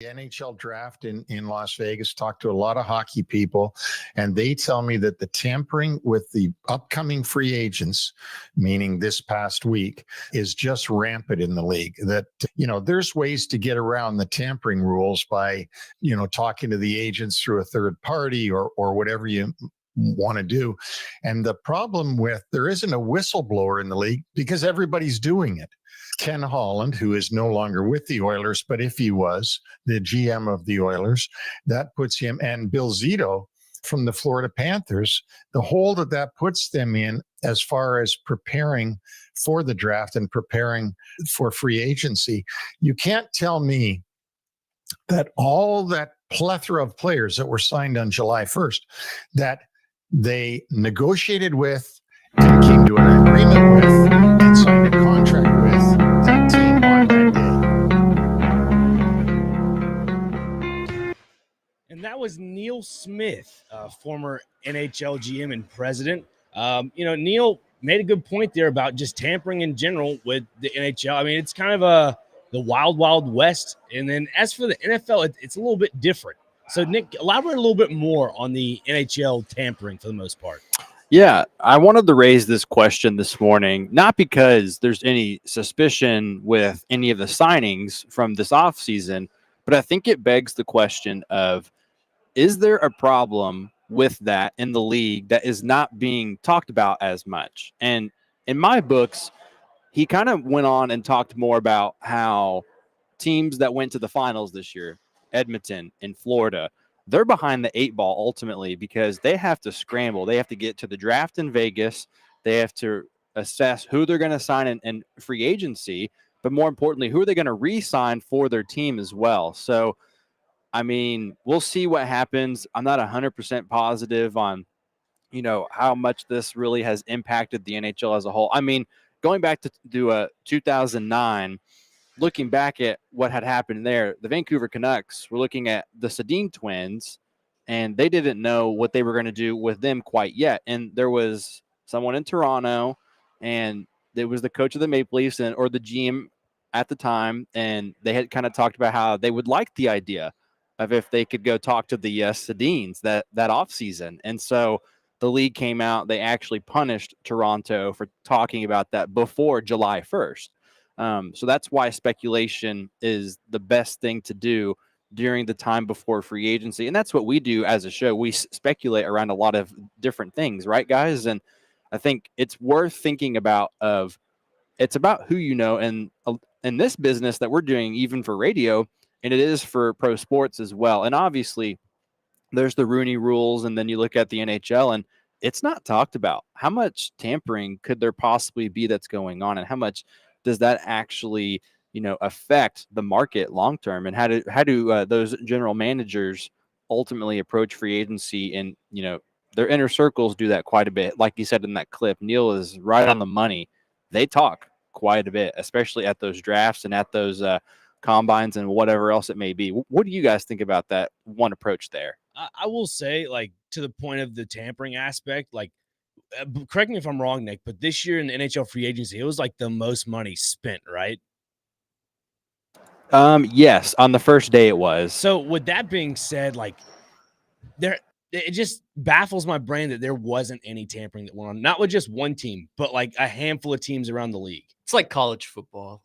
The NHL draft in Las Vegas, talked to a lot of hockey people, and they tell me that the tampering with the upcoming free agents, meaning this past week, is just rampant in the league. That, there's ways to get around the tampering rules by, talking to the agents through a third party or whatever you want to do. And the problem with there isn't a whistleblower in the league because everybody's doing it. Ken Holland, who is no longer with the Oilers, but if he was the GM of the Oilers, that puts him, and Bill Zito from the Florida Panthers, the hole that puts them in as far as preparing for the draft and preparing for free agency. You can't tell me that all that plethora of players that were signed on July 1st, that they negotiated with and came to an agreement with and signed a contract with that team on that day. And that was Neil Smith, former NHL GM and president. Neil made a good point there about just tampering in general with the NHL. I mean, it's kind of the wild, wild west. And then as for the NFL, it's a little bit different. So, Nick, elaborate a little bit more on the NHL tampering for the most part. Yeah, I wanted to raise this question this morning, not because there's any suspicion with any of the signings from this offseason, but I think it begs the question of, is there a problem with that in the league that is not being talked about as much? And in my books, he kind of went on and talked more about how teams that went to the finals this year, Edmonton in Florida, they're behind the 8 ball ultimately because they have to scramble. They have to get to the draft in Vegas. They have to assess who they're going to sign in free agency, but more importantly, who are they going to re-sign for their team as well. So, I mean, we'll see what happens. I'm not 100% positive on, how much this really has impacted the NHL as a whole. I mean, going back to 2009, looking back at what had happened there, the Vancouver Canucks were looking at the Sedin twins, and they didn't know what they were going to do with them quite yet. And there was someone in Toronto, and it was the coach of the Maple Leafs or the GM at the time, and they had kind of talked about how they would like the idea of if they could go talk to the Sedins that offseason. And so the league came out. They actually punished Toronto for talking about that before July 1st. So that's why speculation is the best thing to do during the time before free agency. And that's what we do as a show. We speculate around a lot of different things, right, guys? And I think it's worth thinking about it's about who you know. And in this business that we're doing, even for radio, and it is for pro sports as well. And obviously there's the Rooney rules, and then you look at the NHL and it's not talked about. How much tampering could there possibly be that's going on, and how much does that actually, affect the market long term? And how do those general managers ultimately approach free agency? And their inner circles do that quite a bit. Like you said in that clip, Neil is right on the money. They talk quite a bit, especially at those drafts and at those combines and whatever else it may be. What do you guys think about that one approach there? I will say, to the point of the tampering aspect, correct me if I'm wrong, Nick, but this year in the NHL free agency, it was the most money spent, right? Yes, on the first day it was. So with that being said, it just baffles my brain that there wasn't any tampering that went on, not with just one team, but a handful of teams around the league. It's like college football.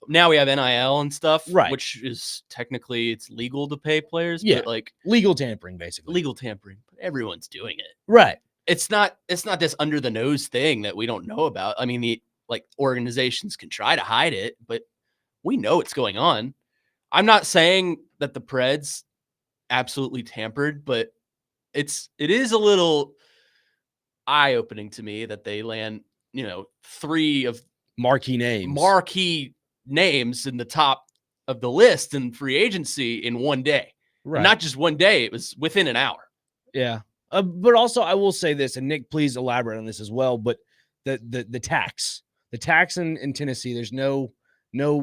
Now we have NIL and stuff, right? Which is technically it's legal to pay players, yeah, but legal tampering, basically. Legal tampering. But everyone's doing it, right? It's not this under the nose thing that we don't know about. I mean, the organizations can try to hide it, but we know what's going on. I'm not saying that the Preds absolutely tampered, but it is a little eye-opening to me that they land, 3 of marquee names in the top of the list in free agency in one day. Right. And not just one day, it was within an hour. Yeah. But also I will say this, and Nick, please elaborate on this as well, but the tax in Tennessee, there's no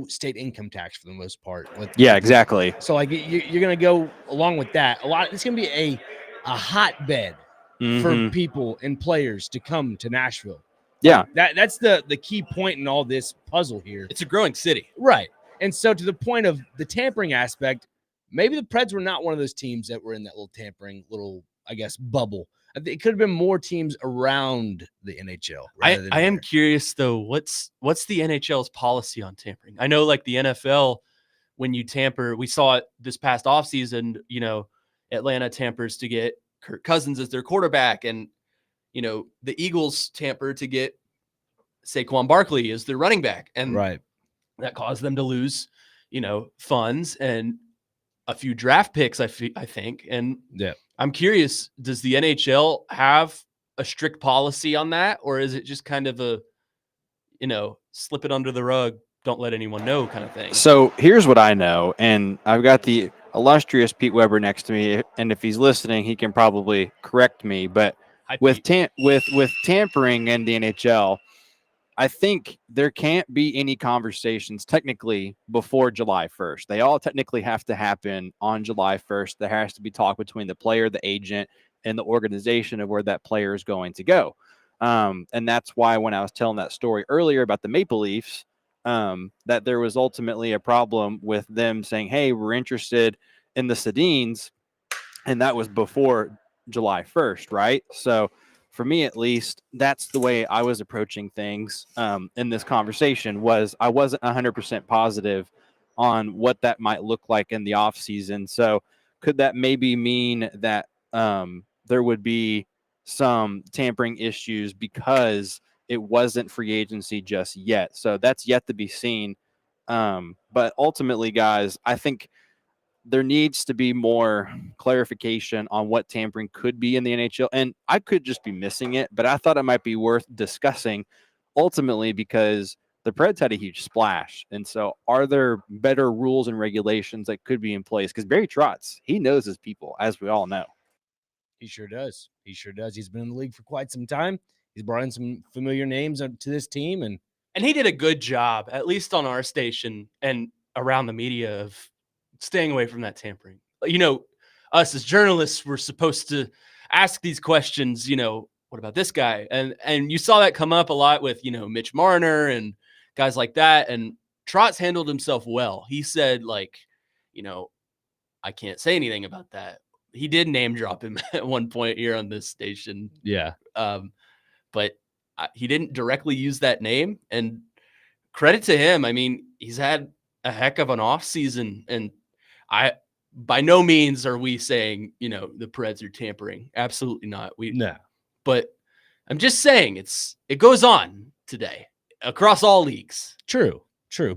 state income tax for the most part. Exactly. So you're going to go along with that. It's going to be a hotbed for people and players to come to Nashville. Yeah. That's the key point in all this puzzle here. It's a growing city. Right. And so to the point of the tampering aspect, maybe the Preds were not one of those teams that were in that little tampering little, I guess, bubble. I think it could have been more teams around the NHL. I am curious though, what's the NHL's policy on tampering? I know like the NFL, when you tamper, we saw it this past offseason, Atlanta tampers to get Kirk Cousins as their quarterback, and the Eagles tamper to get Saquon Barkley as their running back. And right. that caused them to lose, funds and a few draft picks, I think. And yeah, I'm curious, does the NHL have a strict policy on that? Or is it just kind of a, slip it under the rug, don't let anyone know kind of thing? So here's what I know, and I've got the illustrious Pete Weber next to me, and if he's listening, he can probably correct me. But Hi, with Pete. with tampering in the NHL, I think there can't be any conversations technically before July 1st. They all technically have to happen on July 1st. There has to be talk between the player, the agent, and the organization of where that player is going to go. And that's why when I was telling that story earlier about the Maple Leafs, that there was ultimately a problem with them saying, hey, we're interested in the Sedins. And that was before July 1st, right? So for me, at least, that's the way I was approaching things in this conversation. Was I wasn't 100% positive on what that might look like in the off season. So could that maybe mean that there would be some tampering issues because it wasn't free agency just yet? So that's yet to be seen. But ultimately, guys, I think there needs to be more clarification on what tampering could be in the NHL. And I could just be missing it, but I thought it might be worth discussing ultimately because the Preds had a huge splash. And so are there better rules and regulations that could be in place? Because Barry Trotz, he knows his people, as we all know. He sure does. He sure does. He's been in the league for quite some time. He's brought in some familiar names to this team. And he did a good job, at least on our station and around the media, of staying away from that tampering. Us as journalists were supposed to ask these questions, what about this guy? And you saw that come up a lot with, Mitch Marner and guys like that. And Trotz handled himself well. He said, like, I can't say anything about that. He did name drop him at one point here on this station. yeah, But he didn't directly use that name, and credit to him. I mean, he's had a heck of an off season, and by no means are we saying, the Preds are tampering. Absolutely not. But I'm just saying it goes on today across all leagues. True.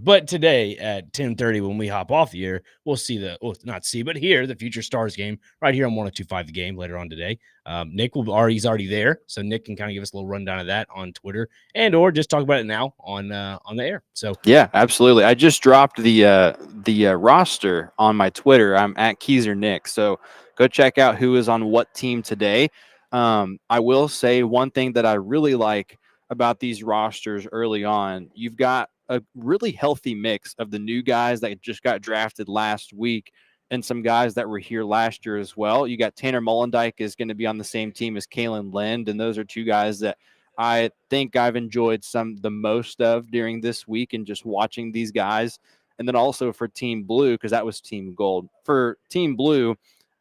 But today at 10:30, when we hop off the air, we'll see but hear the Future Stars game right here on 102.5 The Game later on today. Nick he's already there, so Nick can kind of give us a little rundown of that on Twitter or just talk about it now on the air. So yeah, absolutely. I just dropped the roster on my Twitter. I'm at Keyser Nick, so go check out who is on what team today. I will say one thing that I really like about these rosters early on. You've got a really healthy mix of the new guys that just got drafted last week and some guys that were here last year as well. You got Tanner Mollendijk is going to be on the same team as Kalen Lind, and those are two guys that I think I've enjoyed the most of during this week and just watching these guys. And then also for Team Blue, because that was Team Gold. For Team Blue,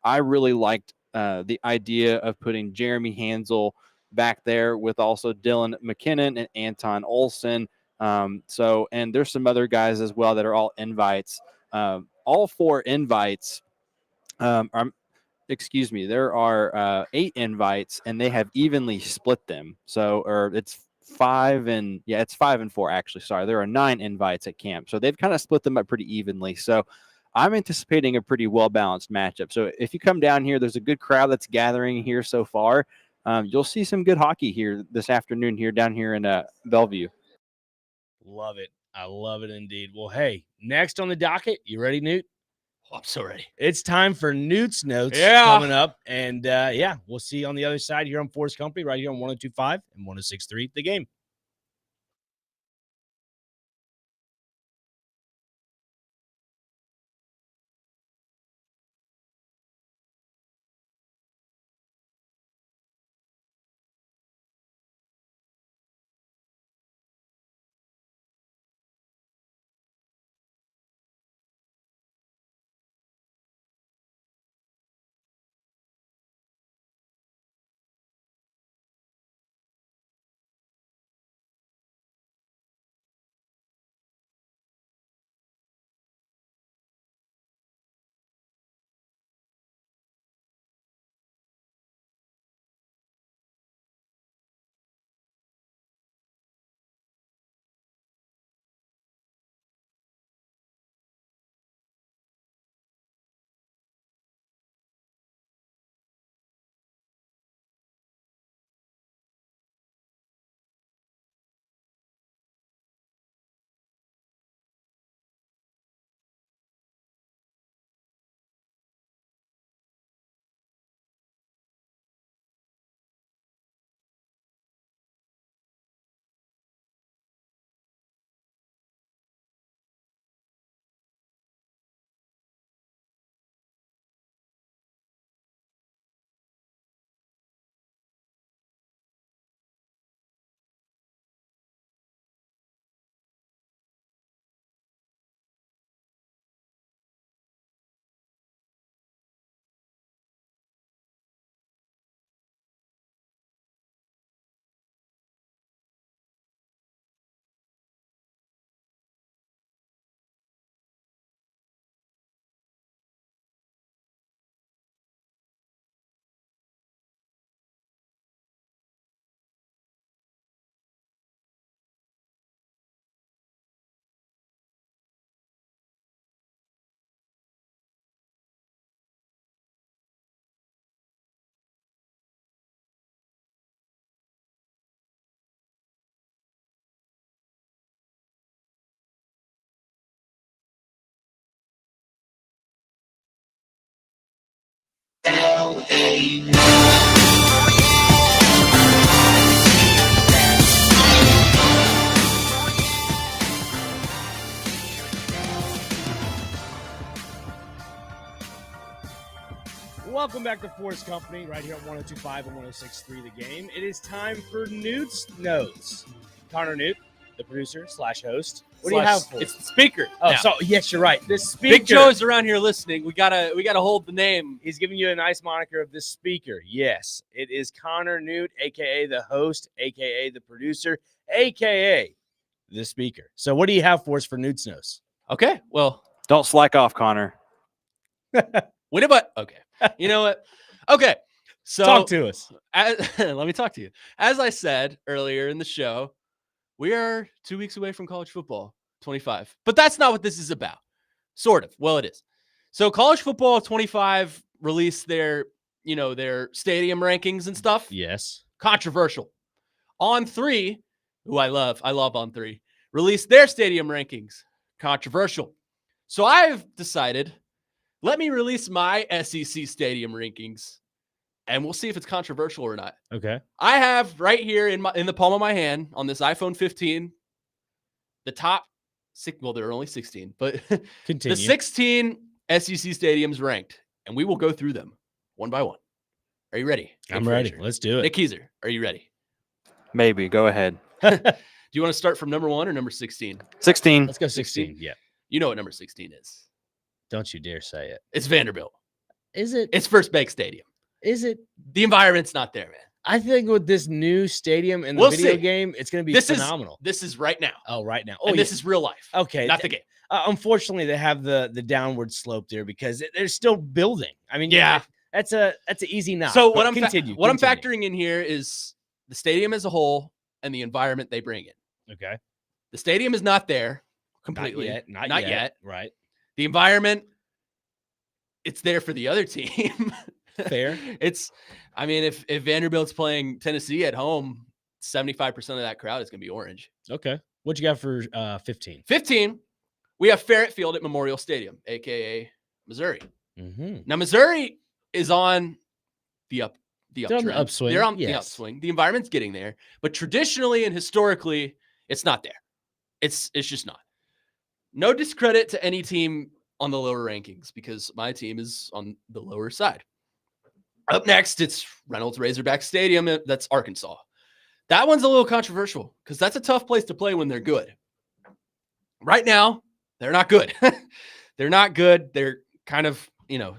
I really liked the idea of putting Jeremy Hansel back there with also Dylan McKinnon and Anton Olsen. And there's some other guys as well that are all invites. All four invites there are 8 invites and they have evenly split them. It's 5 and 4 actually. Sorry, there are 9 invites at camp. So they've kind of split them up pretty evenly. So I'm anticipating a pretty well-balanced matchup. So if you come down here, there's a good crowd that's gathering here so far. You'll see some good hockey here this afternoon down here in Bellevue. love it. I love it indeed. Well, hey, next on the docket, you ready, Newt? Oh, I'm so ready. It's time for Newt's Notes coming up. And we'll see you on the other side here on 4's Company right here on 102.5 and 106.3 The Game. Welcome back to 4's Company, right here at 102.5 and 106.3 The Game. It is time for Newt's Notes. Connor Newt, the producer / host. What do you have for us? It's the speaker. Oh, now. so yes, you're right. The speaker. Big Joe's around here listening. We gotta hold the name. He's giving you a nice moniker of the speaker. Yes, it is Connor Newt, a.k.a. the host, a.k.a. the producer, a.k.a. the speaker. So what do you have for us for Newt's Notes? Okay. Well, Don't slack off, Connor. wait a but. Okay. You know what? Okay. So Talk to us. let me talk to you. As I said earlier in the show, we are 2 weeks away from college football 25. But that's not what this is about. Sort of. Well, it is. So college football 25 released their stadium rankings and stuff. Yes. Controversial. On3, who I love On3, released their stadium rankings. Controversial. So I've decided, let me release my SEC stadium rankings, and we'll see if it's controversial or not. Okay. I have right here in the palm of my hand on this iPhone 15, the top six. Well, there are only 16, but Continue. the 16 SEC stadiums ranked, and we will go through them one by one. Are you ready? I'm Nick ready. Frazier. Let's do it. Nick Keyser, are you ready? Maybe. Go ahead. Do you want to start from number 1 or number 16? 16. Let's go 16. Yeah. You know what number 16 is. Don't you dare say it. It's Vanderbilt. Is it? It's First Bank Stadium. Is it? The environment's not there, man. I think with this new stadium and the We'll video see. game, it's going to be This phenomenal. This is right now. Oh, right now. Oh, And yeah. this is real life. Okay. Not the game. Unfortunately, they have the downward slope there because they're still building. I mean, Yeah. that's an easy knock. So but what I'm continue. factoring in here is the stadium as a whole and the environment they bring in. Okay. The stadium is not there completely. Not Not yet. yet. Right. The environment, it's there for the other team. Fair. I mean, if Vanderbilt's playing Tennessee at home, 75% of that crowd is going to be orange. Okay. What you got for 15? 15, we have Farrett Field at Memorial Stadium, aka Missouri. Mm-hmm. Now, Missouri is on the uptrend. They're on the upswing. They're on the Yes. upswing. The environment's getting there, but traditionally and historically, it's not there. It's just not. No discredit to any team on the lower rankings because my team is on the lower side. Up next, it's Reynolds Razorback Stadium. That's Arkansas. That one's a little controversial because that's a tough place to play when they're good. Right now, they're not good. They're not good. They're kind of,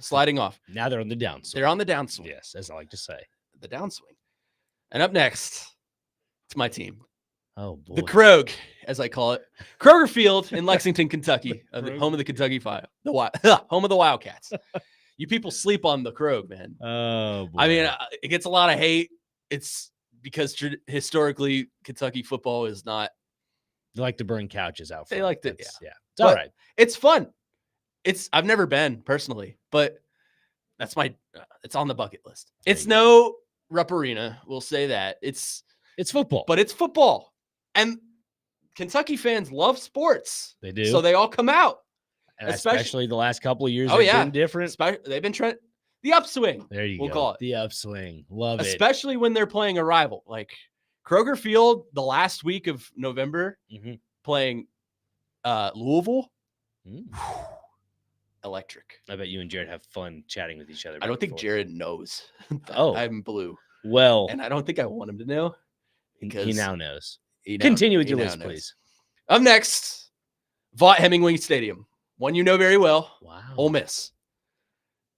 sliding off. Now they're on the downswing. They're on the downswing. Yes, as I like to say. The downswing. And up next, it's my team. Oh, boy. The Krog, as I call it. Kroger Field in Lexington, Kentucky. The home of the Kentucky Fire. Home of the Wildcats. You people sleep on the Krog, man. Oh, boy. I mean, it gets a lot of hate. It's because historically, Kentucky football is not. They like to burn couches out. They front. like to, It's yeah. It's all But right. It's fun. I've never been personally, but that's it's on the bucket list. It's no Rupp Arena. We'll say that. It's football. But it's football. And Kentucky fans love sports. They do. So they all come out. And especially the last couple of years. Oh, they've yeah. been different. They've been trying the upswing. There you we'll go. call it. The upswing. Love it. Especially when they're playing a rival. Like Kroger Field the last week of November playing Louisville. Electric. I bet you and Jared have fun chatting with each other. I don't think before. Jared knows. Oh. I'm blue. Well, And I don't think I want him to know. Because he now knows. he now- Continue with he your now list, knows. please. Up next, Vaught Hemingway Stadium. One you know very well. Wow. Ole Miss.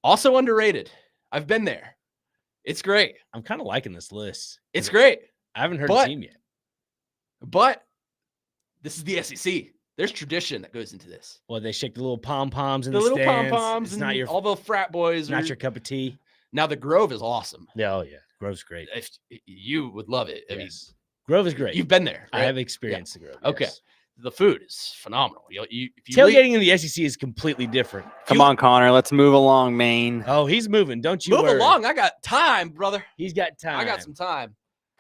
Also underrated. I've been there. It's great. I'm kind of liking this list. It's great. I haven't heard But- a team yet. But this is the SEC. There's tradition that goes into this. Well, they shake the little pom poms in The the, little pom stands. poms It's and not your all the frat boys. not are- your cup of tea. Now the Grove is awesome. Yeah, oh yeah. Grove's great. If you would love it. I mean, Yes. Grove is great. you've been there. I right? have experienced the Grove. Okay. yes. The food is phenomenal. If you Tailgating in the SEC is completely different. Come on, Connor. Let's move along, Maine. Oh, he's moving. Don't you move worry. along. I got time, brother. He's got time. I got some time.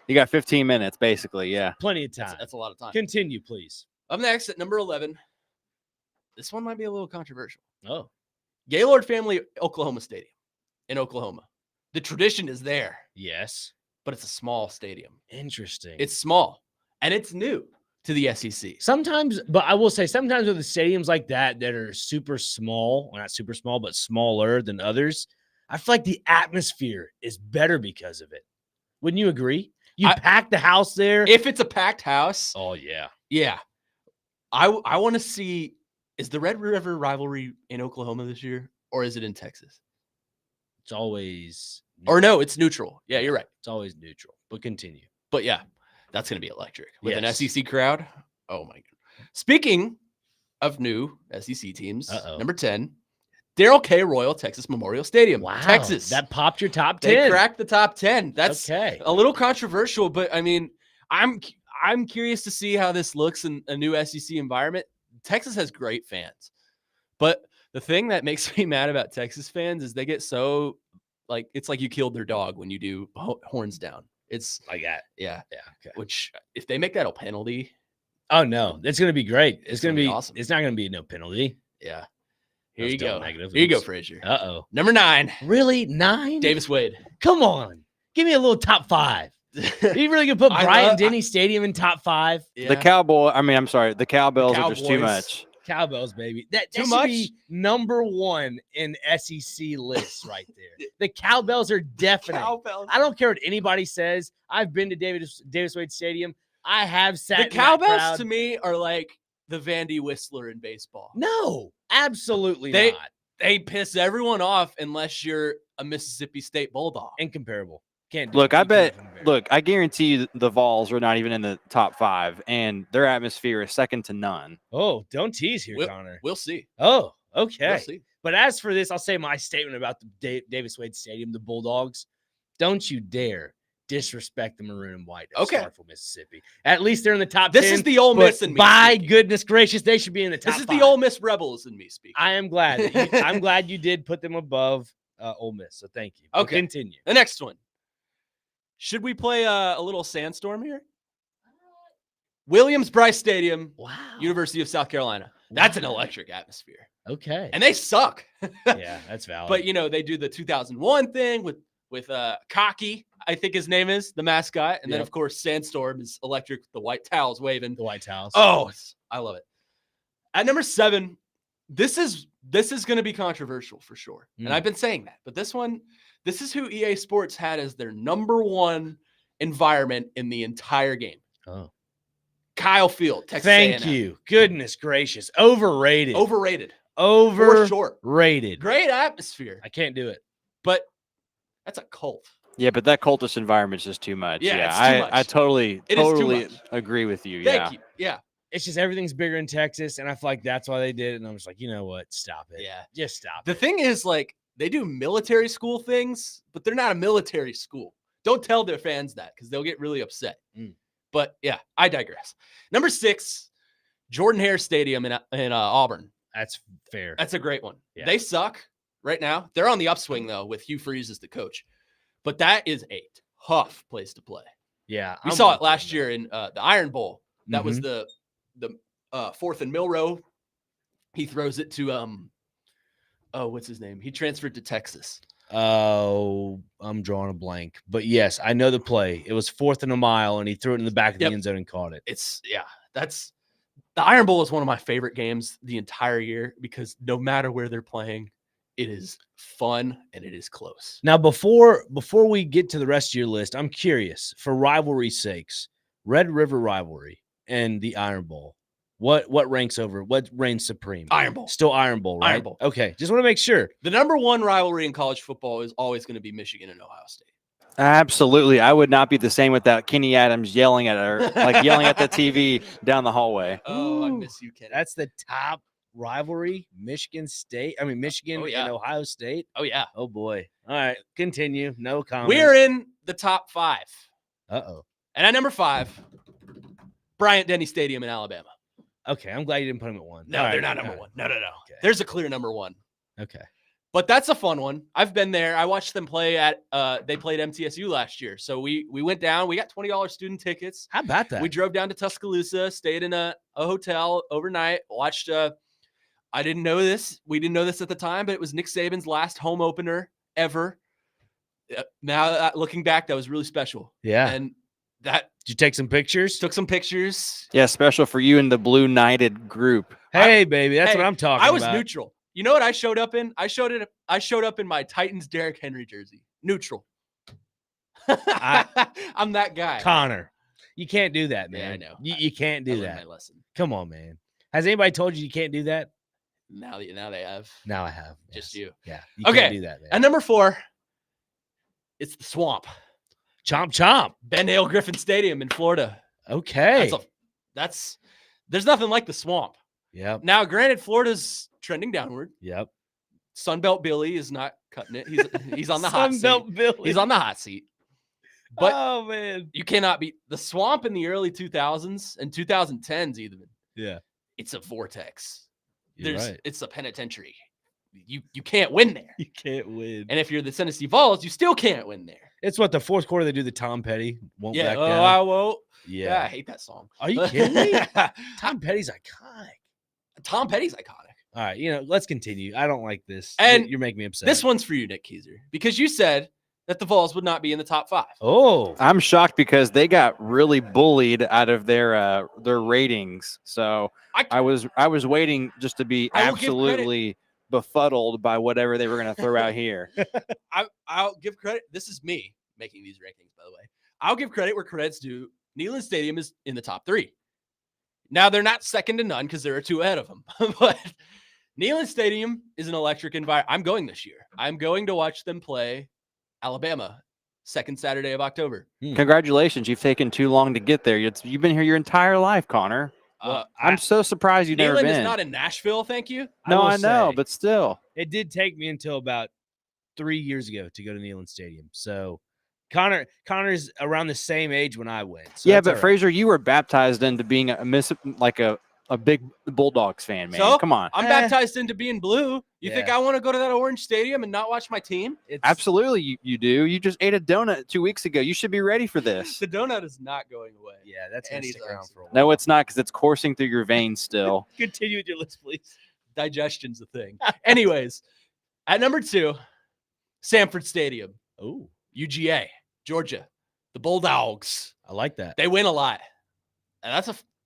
You got 15 minutes, basically. Yeah. Plenty of time. That's a lot of time. Continue, please. Up next at number 11. This one might be a little controversial. Oh, Gaylord Family Oklahoma Stadium in Oklahoma. The tradition is there, Yes. but it's a small stadium. Interesting. It's small and it's new to the SEC. Sometimes, but I will say sometimes with the stadiums like that are super small, well, not super small, but smaller than others, I feel like the atmosphere is better because of it. Wouldn't you agree? You pack the house there. If it's a packed house. Oh, yeah. Yeah. I want to see, is the Red River rivalry in Oklahoma this year or is it in Texas? It's always neutral. Or no, it's neutral. Yeah, you're right. It's always neutral, but continue. But yeah, that's going to be electric with an Yes. SEC crowd. Oh my God. Speaking of new SEC teams, number 10, Darrell K. Royal Texas Memorial Stadium, Wow. Texas. That popped your top 10. They cracked the top 10. That's okay. A little controversial, but I mean, I'm curious to see how this looks in a new SEC environment. Texas has great fans, but the thing that makes me mad about Texas fans is they get so like, it's like you killed their dog when you do horns down. It's like that. Yeah. Yeah. Okay. Which if they make that a penalty. Oh no, it's going to be great. It's going to be awesome. It's not going to be no penalty. Yeah. Here you go. Negative. Here you go, Frazier. Uh-oh. Number 9. Really? 9? Davis Wade. Come on. Give me a little top 5. Are you really going to put Bryant-Denny Stadium in top 5? Yeah. The the Cowbells are just too much. Cowbells, baby. That too should much? be number 1 in SEC lists right there. The Cowbells are definite. Cowbells. I don't care what anybody says. I've been to Davis Wade Stadium. I have sat The in that Cowbells crowd. to me are like the Vandy Whistler in baseball. No, absolutely They- not. They piss everyone off unless you're a Mississippi State Bulldog. Incomparable. Can't do Look, it. I You bet. can't compare. Look, I guarantee you, the Vols are not even in the top 5, and their atmosphere is second to none. Oh, don't tease here, Connor. We'll see. Oh, okay. We'll see. But as for this, I'll say my statement about the Davis Wade Stadium, the Bulldogs. Don't you dare disrespect the maroon and white of Okay. Starkville, Mississippi. At least they're in the top This 10. is the Ole Miss but in me by speaking. goodness gracious, they should be in the top This is 5. the Ole Miss Rebels in me speaking. I am glad. I'm glad you did put them above Ole Miss. So thank you. But Okay. continue. The next one. Should we play a little sandstorm here? Williams-Brice Stadium, Wow. University of South Carolina. That's an Wow. electric atmosphere. Okay. And they suck. Yeah, that's valid. But, you know, they do the 2001 thing with Cocky, I think his name is, the mascot. And then, Yep. of course, Sandstorm is electric with the white towels waving. the White House. Oh, I love it. At number 7, this is going to be controversial for sure. And Mm. I've been saying that. But this is who EA Sports had as their number 1 environment in the entire game. Oh. Kyle Field, Texas Thank A&M. you. Goodness gracious. Overrated. Overrated. For sure. Overrated. Great atmosphere. I can't do it. But that's a cult. Yeah, but that cultist environment's just too much. Yeah, it's too much. I totally It is too much. agree with you. Thank you. Yeah. It's just everything's bigger in Texas, and I feel like that's why they did it. And I'm just like, you know what? Stop it. Yeah. Just stop The it. thing is, like, they do military school things, but they're not a military school. Don't tell their fans that because they'll get really upset. Mm. But yeah, I digress. Number 6, Jordan Hare Stadium in Auburn. That's fair. That's a great one. Yeah. They suck right now. They're on the upswing though, with Hugh Freeze as the coach. But that is a tough place to play. Yeah. We I'm saw with it you last on that. year in the Iron Bowl. That was the 4th and Milrow. He throws it to what's his name? He transferred to Texas. Oh, I'm drawing a blank. But yes, I know the play. It was 4th and a mile, and he threw it in the back of Yep. the end zone and caught it. That's the Iron Bowl is one of my favorite games the entire year because no matter where they're playing, it is fun and it is close. Now, before we get to the rest of your list, I'm curious, for rivalry's sakes, Red River rivalry and the Iron Bowl. What ranks over? What reigns supreme? Iron Bowl. Still Iron Bowl, right? Iron Bowl. Okay, just want to make sure. The number 1 rivalry in college football is always going to be Michigan and Ohio State. Absolutely. I would not be the same without Kenny Adams yelling at her, like yelling at the TV down the hallway. Oh, I Ooh. miss you, Kenny. That's the top rivalry. Michigan Oh, yeah. and Ohio State. Oh, yeah. Oh boy. All right, continue. No comment. We're in the top 5. Uh-oh. And at number 5, Bryant-Denny Stadium in Alabama. Okay, I'm glad you didn't put them at 1. No, All they're right, not all number right. 1. No. Okay. There's a clear number 1. Okay. But that's a fun one. I've been there. I watched them play at they played MTSU last year. So we went down. We got $20 student tickets. How about that? We drove down to Tuscaloosa, stayed in a hotel overnight, watched I didn't know this. We didn't know this at the time, but it was Nick Saban's last home opener ever. Now looking back, that was really special. Yeah. And that Did you take some pictures? took some pictures. Yeah, special for you and the Blue Knighted group. Hey, baby, that's Hey, what I'm talking I was about. neutral. You know what I showed up in? I showed up in my Titans Derrick Henry jersey. Neutral. I'm that guy. Connor, you can't do that, man. Yeah, I know. You can't I do learned that. my lesson. Come on, man. Has anybody told you can't do that? Now they have. Now I have. Just yes. you. Yeah. You Okay. can't do that, man. And number 4, it's the Swamp. Chomp chomp. Ben Hale Griffin Stadium in Florida. Okay. There's nothing like the Swamp. Yep. Now, granted, Florida's trending downward. Yep. Sunbelt Billy is not cutting it. He's on the hot seat. Sunbelt Billy. He's on the hot seat. But oh man. you cannot beat the Swamp in the early 2000s and 2010s even. Yeah. It's a vortex. You're right. It's a penitentiary. You can't win there. You can't win. And if you're the Tennessee Vols, you still can't win there. It's what the fourth quarter they do the Tom Petty won't back down. I won't. Yeah. Yeah, I hate that song. Are you kidding me? Tom Petty's iconic. Tom Petty's iconic. All right, let's continue. I don't like this. And you're making me upset. This one's for you, Nick Keiser, because you said that the Vols would not be in the top 5. Oh, I'm shocked because they got really bullied out of their ratings. So I was waiting just to be I will give credit. absolutely befuddled by whatever they were going to throw out here. I'll give credit. This is me making these rankings, by the way. I'll give credit where credit's due. Neyland Stadium is in the top 3. Now, they're not second to none because there are 2 ahead of them. But Neyland Stadium is an electric environment. I'm going this year. I'm going to watch them play Alabama, second Saturday of October. Congratulations. You've taken too long to get there. You've been here your entire life, Connor. I'm so surprised you've never Neyland been. is not in Nashville, thank you. No, I know, say, but still. it did take me until about 3 years ago to go to Neyland Stadium. So Connor's around the same age when I went. So yeah, that's but all right. Fraser, you were baptized into being a big Bulldogs fan, man. So, Come on. I'm baptized into being blue. You think Yeah. I want to go to that orange stadium and not watch my team? Absolutely, you do. You just ate a donut 2 weeks ago. You should be ready for this. The donut is not going away. Yeah, that's going to And stick he's around awesome. for a while. No, it's not, because it's coursing through your veins still. Continue with your list, please. Digestion's a thing. Anyways, at number 2, Sanford Stadium, Oh, UGA, Georgia. The Bulldogs. I like that. They win a lot. And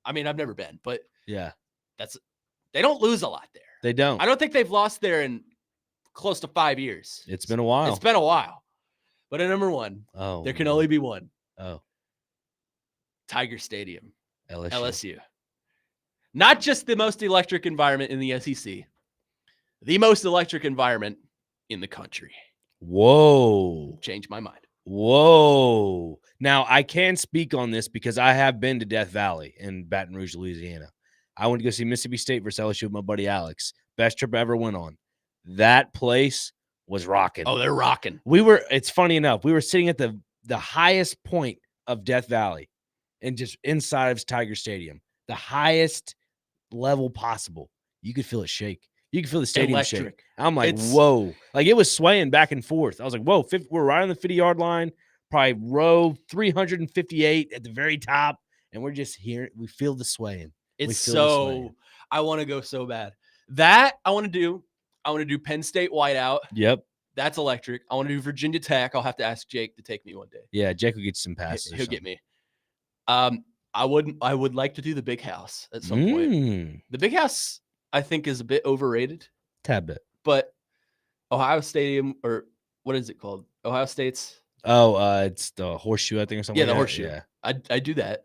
I've never been, but Yeah, they don't lose a lot there. they don't. I don't think they've lost there in close to 5 years. It's been a while. It's been a while. But at number 1, Oh, there can only be one. Oh, Tiger Stadium, LSU. LSU. Not just the most electric environment in the SEC, the most electric environment in the country. Whoa. Changed my mind. Whoa. Now, I can speak on this because I have been to Death Valley in Baton Rouge, Louisiana. I went to go see Mississippi State versus LSU with my buddy Alex. Best trip I ever went on. That place was rocking. Oh, they're rocking. It's funny enough, we were sitting at the highest point of Death Valley and just inside of Tiger Stadium, the highest level possible. You could feel it shake. You could feel the stadium shake. Electric. I'm like, It's- whoa. Like, it was swaying back and forth. I was like, whoa, we're right on the 50-yard line, probably row 358 at the very top. And we're just here. We feel the swaying. It's feel the swaying. I want to go so bad. That I want to do. I want to do Penn State whiteout. Yep. That's electric. I want to do Virginia Tech. I'll have to ask Jake to take me one day. Yeah, Jake will get you some passes. He'll get me. I would like to do the Big House at some point. The Big House, I think, is a bit overrated, Tad bit. but Ohio Stadium, or what is it called? Ohio State's. Oh, it's the Horseshoe, I think, or something. Yeah, the like that. Horseshoe. Yeah. I do that.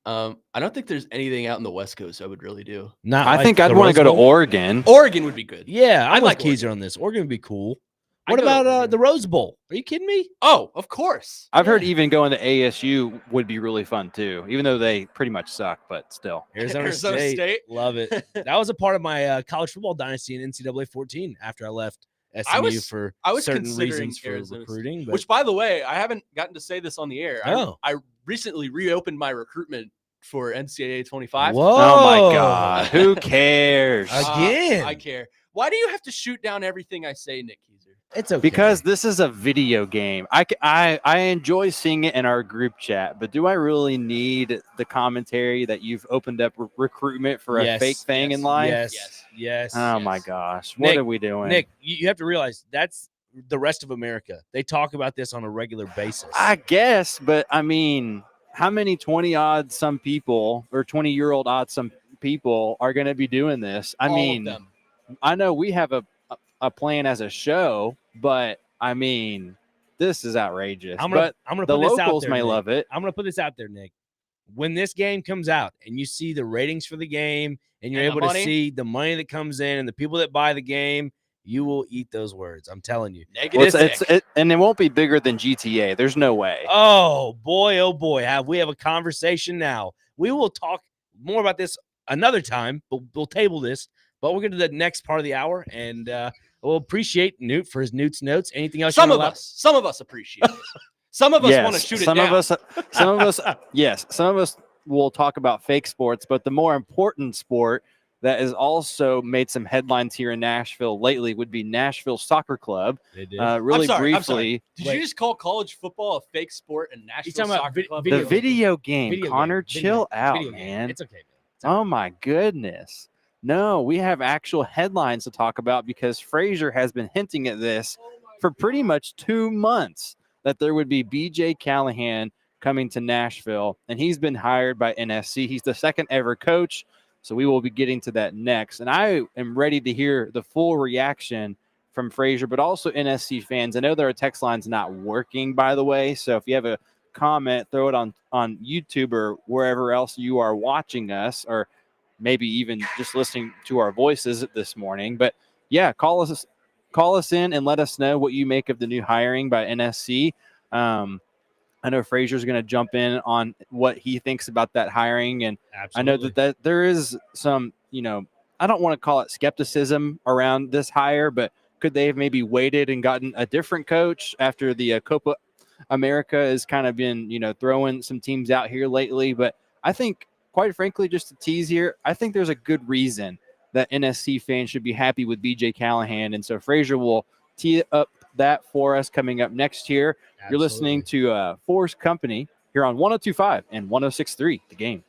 I don't think there's anything out in the West Coast I would really do. Not I like think I'd the want Rose to go to Bowl? Oregon. Oregon would be good. Yeah, I I'm like like Keiser on this. Oregon would be cool. I'd What go to about Oregon. the Rose Bowl? Are you kidding me? Oh, of course. I've heard even going to ASU would be really fun too, even though they pretty much suck, but still. Arizona State. Love it. That was a part of my college football dynasty in NCAA 14 after I left SMU for I was certain considering reasons for Arizona State, recruiting. But Which, by the way, I haven't gotten to say this on the air. Oh. I recently reopened my recruitment for NCAA 25. whoa. Oh my God. Who cares? Again. I care. Why do you have to shoot down everything I say, Nick Keiser? It's okay. Because this is a video game. I enjoy seeing it in our group chat, but do I really need the commentary that you've opened up recruitment for a Yes, fake thing yes, in life? Yes. Yes. Oh my Yes. gosh. What Nick, are we doing? Nick, you have to realize that's the rest of America. They talk about this on a regular basis. I guess, but I mean, how many 20-odd some people or 20-year-old odd some people are going to be doing this? I All mean, of them. I know we have a plan as a show, but I mean, this is outrageous. I'm but gonna the put this out locals there, may Nick. love it. I'm gonna put this out there, Nick. When this game comes out and you see the ratings for the game and you're And the able to money? see the money that comes in and the people that buy the game, you will eat those words. I'm telling you. Negative. Well, and it won't be bigger than GTA. There's no way. Oh boy, have we have a conversation now. We will talk more about this another time, but we'll table this. But we're going to the next part of the hour, and we'll appreciate Newt for his Newt's notes. Anything else? Some of us appreciate it. Some of us want to shoot it down. Some of us, yes, some of us will talk about fake sports, but the more important sport that has also made some headlines here in Nashville lately would be Nashville Soccer Club. They did. Really I'm sorry. briefly, Did Wait. you just call college football a fake sport and He's Nashville talking about Soccer Club? the video game, Video Connor, game. chill Video out, game. man. It's okay, man. It's all Oh right. my goodness. No, we have actual headlines to talk about because Frazier has been hinting at this for pretty much 2 months that there would be BJ Callahan coming to Nashville, and he's been hired by NSC. He's the second ever coach, so we will be getting to that next. And I am ready to hear the full reaction from Frazier, but also NSC fans. I know there are text lines not working, by the way, so if you have a comment, throw it on YouTube or wherever else you are watching us, or maybe even just listening to our voices this morning. But yeah, call us in and let us know what you make of the new hiring by NSC. I know Frazier's going to jump in on what he thinks about that hiring, and Absolutely. I know that there is some, I don't want to call it skepticism around this hire, but could they have maybe waited and gotten a different coach after the Copa America has kind of been, throwing some teams out here lately? But I think, quite frankly, just to tease here, I think there's a good reason that NSC fans should be happy with BJ Callahan. And so Frazier will tee up that for us coming up next year. You're listening to 4's Company here on 102.5 and 106.3 The Game.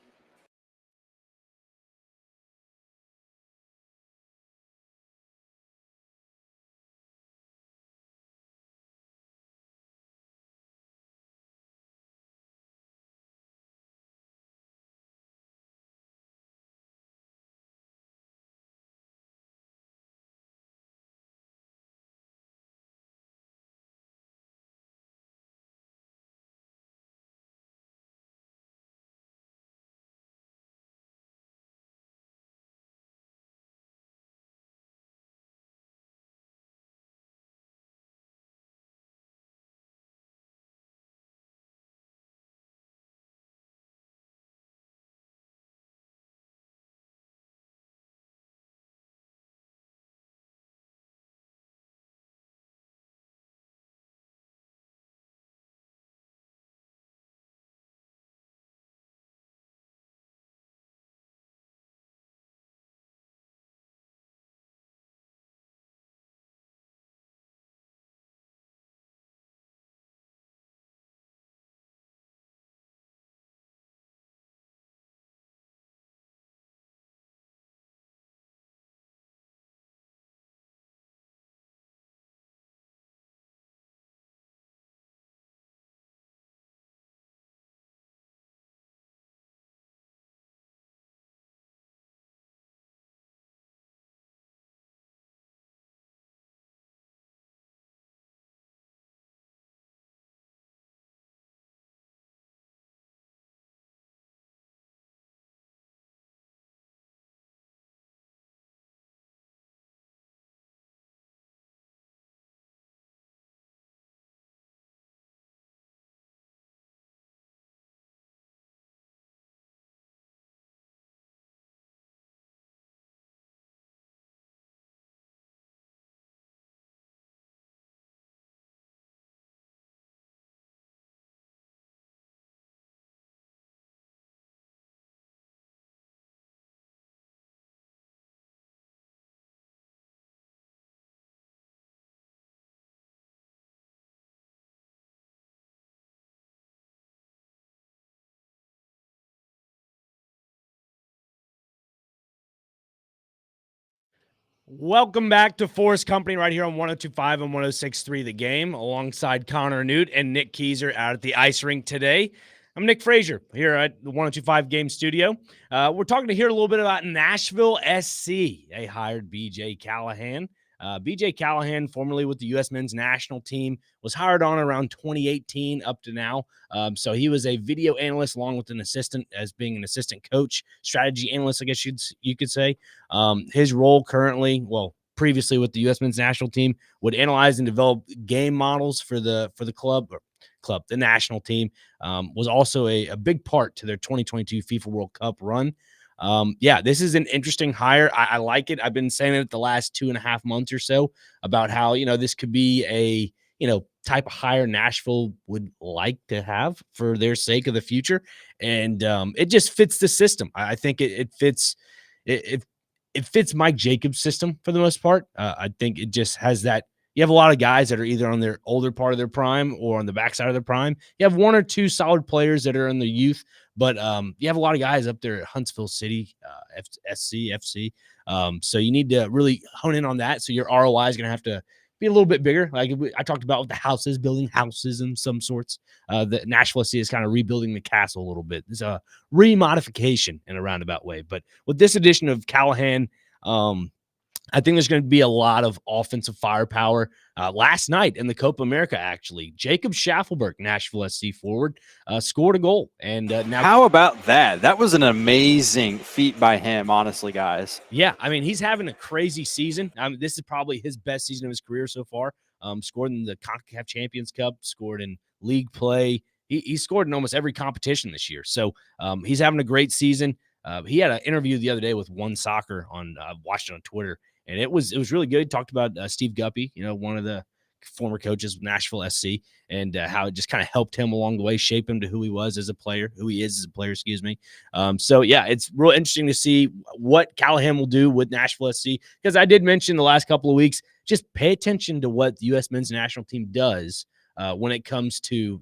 Welcome back to 4's Company right here on 102.5 and 106.3 The Game, alongside Connor Newt and Nick Keyser out at the ice rink today. I'm Nick Frazier here at the 102.5 Game Studio. We're talking to hear a little bit about Nashville SC. They hired B.J. Callahan. B.J. Callahan, formerly with the U.S. men's national team, was hired on around 2018 up to now. So he was a video analyst along with an assistant, as being an assistant coach, strategy analyst, I guess you could say. His role currently, previously with the U.S. men's national team, would analyze and develop game models for the the national team. Was also a big part to their 2022 FIFA World Cup run. This is an interesting hire. I like it. I've been saying it the last 2.5 months or so about how, this could be a, type of hire Nashville would like to have for their sake of the future. And it just fits the system. I think it fits. It fits Mike Jacobs' system for the most part. I think it just has that. You have a lot of guys that are either on their older part of their prime or on the backside of their prime. You have one or two solid players that are in the youth, but you have a lot of guys up there at Huntsville City, FC. So you need to really hone in on that. So your ROI is going to have to be a little bit bigger. Like I talked about with the houses, building houses in some sorts. The Nashville SC is kind of rebuilding the castle a little bit. It's a remodification in a roundabout way. But with this addition of Callahan, I think there's going to be a lot of offensive firepower. Last night in the Copa America, actually, Jacob Schaffelberg, Nashville SC forward, scored a goal. And now, how about that? That was an amazing feat by him, honestly, guys. Yeah, I mean, he's having a crazy season. This is probably his best season of his career so far. Scored in the CONCACAF Champions Cup, scored in league play. He scored in almost every competition this year. So he's having a great season. He had an interview the other day with One Soccer on watched it on Twitter. And it was really good. Talked about Steve Guppy, one of the former coaches of Nashville SC, and how it just kind of helped him along the way, shape him to who he is as a player, excuse me. It's real interesting to see what Callahan will do with Nashville SC, because I did mention the last couple of weeks, just pay attention to what the U.S. men's national team does when it comes to,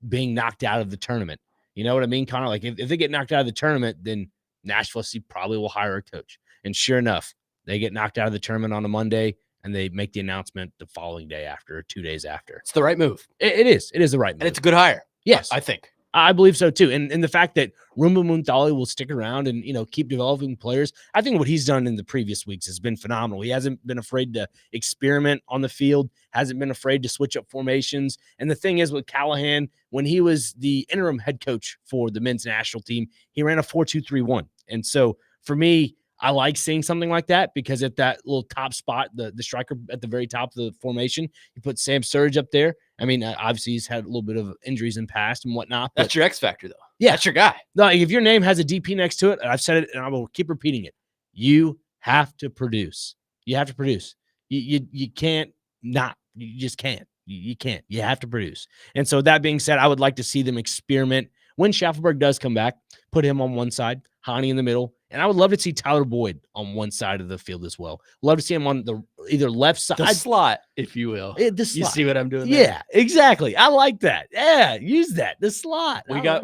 being knocked out of the tournament. You know what I mean, Connor? Like if they get knocked out of the tournament, then Nashville SC probably will hire a coach. And sure enough, they get knocked out of the tournament on a Monday, and they make the announcement the following day after, or 2 days after. It's the right move. It is. It is the right move. And it's a good hire. Yes. I think. I believe so too. And the fact that Rumba Muntali will stick around and, keep developing players. I think what he's done in the previous weeks has been phenomenal. He hasn't been afraid to experiment on the field, hasn't been afraid to switch up formations. And the thing is with Callahan, when he was the interim head coach for the men's national team, he ran a 4-2-3-1. And so for me, I like seeing something like that, because at that little top spot, the striker at the very top of the formation, you put Sam Surge up there. I mean, obviously he's had a little bit of injuries in past and whatnot. That's your X factor, though. Yeah, that's your guy. No, if your name has a DP next to it, I've said it and I will keep repeating it. You have to produce. You have to produce. You can't not. You just can't. You can't. You have to produce. And so that being said, I would like to see them experiment. When Schaffelberg does come back, put him on one side, Hani in the middle. And I would love to see Tyler Boyd on one side of the field as well. Love to see him on the either left side. The slot, if you will. The slot. You see what I'm doing there? Yeah, exactly. I like that. Yeah, use that. The slot. We got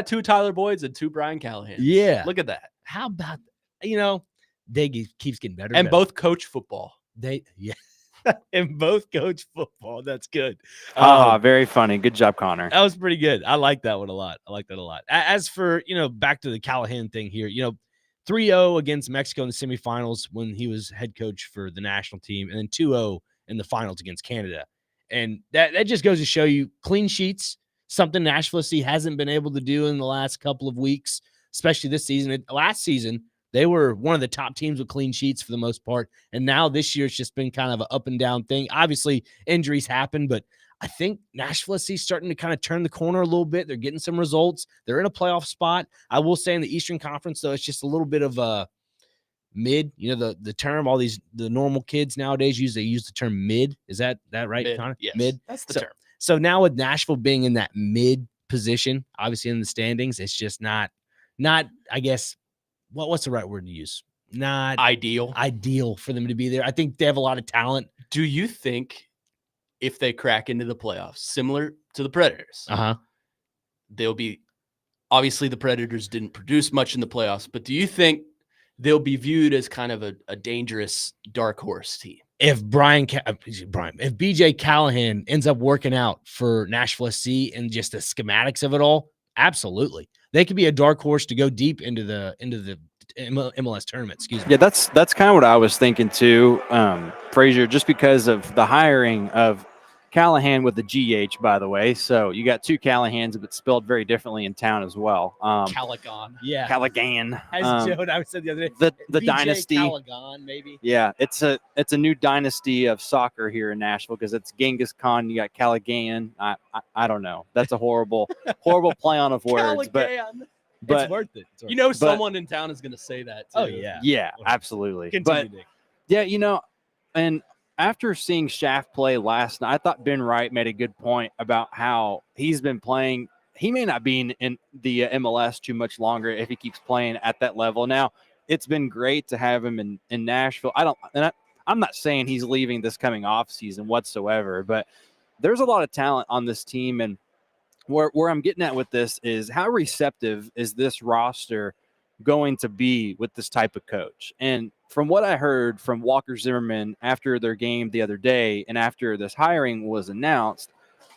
2 Tyler Boyds and 2 Brian Callahans. Yeah. Look at that. How about they keeps getting better. And both coach football. And both coach football. That's good. Very funny. Good job, Connor. That was pretty good. I like that one a lot. As for, back to the Callahan thing here, 3-0 against Mexico in the semifinals when he was head coach for the national team, and then 2-0 in the finals against Canada. And that just goes to show you clean sheets, something Nashville SC hasn't been able to do in the last couple of weeks, especially this season. Last season, they were one of the top teams with clean sheets for the most part. And now this year, it's just been kind of an up and down thing. Obviously, injuries happen, but I think Nashville SC is starting to kind of turn the corner a little bit. They're getting some results. They're in a playoff spot. I will say in the Eastern Conference, though, it's just a little bit of a mid. The term, the normal kids nowadays use the term mid. Is that right, mid, Connor? yes, mid. That's the term. So now with Nashville being in that mid position, obviously in the standings, it's just not, I guess, what's the right word to use? Not ideal for them to be there. I think they have a lot of talent. Do you think if they crack into the playoffs, similar to the Predators, they'll be, obviously the Predators didn't produce much in the playoffs, but do you think they'll be viewed as kind of a dangerous dark horse team. If if BJ Callahan ends up working out for Nashville SC and just the schematics of it all, absolutely, they could be a dark horse to go deep into the MLS tournament. Excuse me. Yeah, that's kind of what I was thinking too, Frazier, just because of the hiring of Callahan with the GH, by the way. So you got two Callahans, but spelled very differently in town as well. Callaghan. Yeah. Callaghan. As Joe and I said the other day, The BJ dynasty. Callaghan, maybe. Yeah, it's a new dynasty of soccer here in Nashville because it's Genghis Khan. You got Callaghan. I don't know. That's a horrible play on of words, Callaghan. but It's worth it. You know, someone in town is going to say that too. Oh yeah. yeah, absolutely. Continue, But Nick. yeah, and after seeing Shaft play last night, I thought Ben Wright made a good point about how he's been playing. He may not be in the MLS too much longer if he keeps playing at that level. Now, it's been great to have him in Nashville. I'm not saying he's leaving this coming off season whatsoever, but there's a lot of talent on this team. And where I'm getting at with this is how receptive is this roster going to be with this type of coach? And from what I heard from Walker Zimmerman after their game the other day and after this hiring was announced,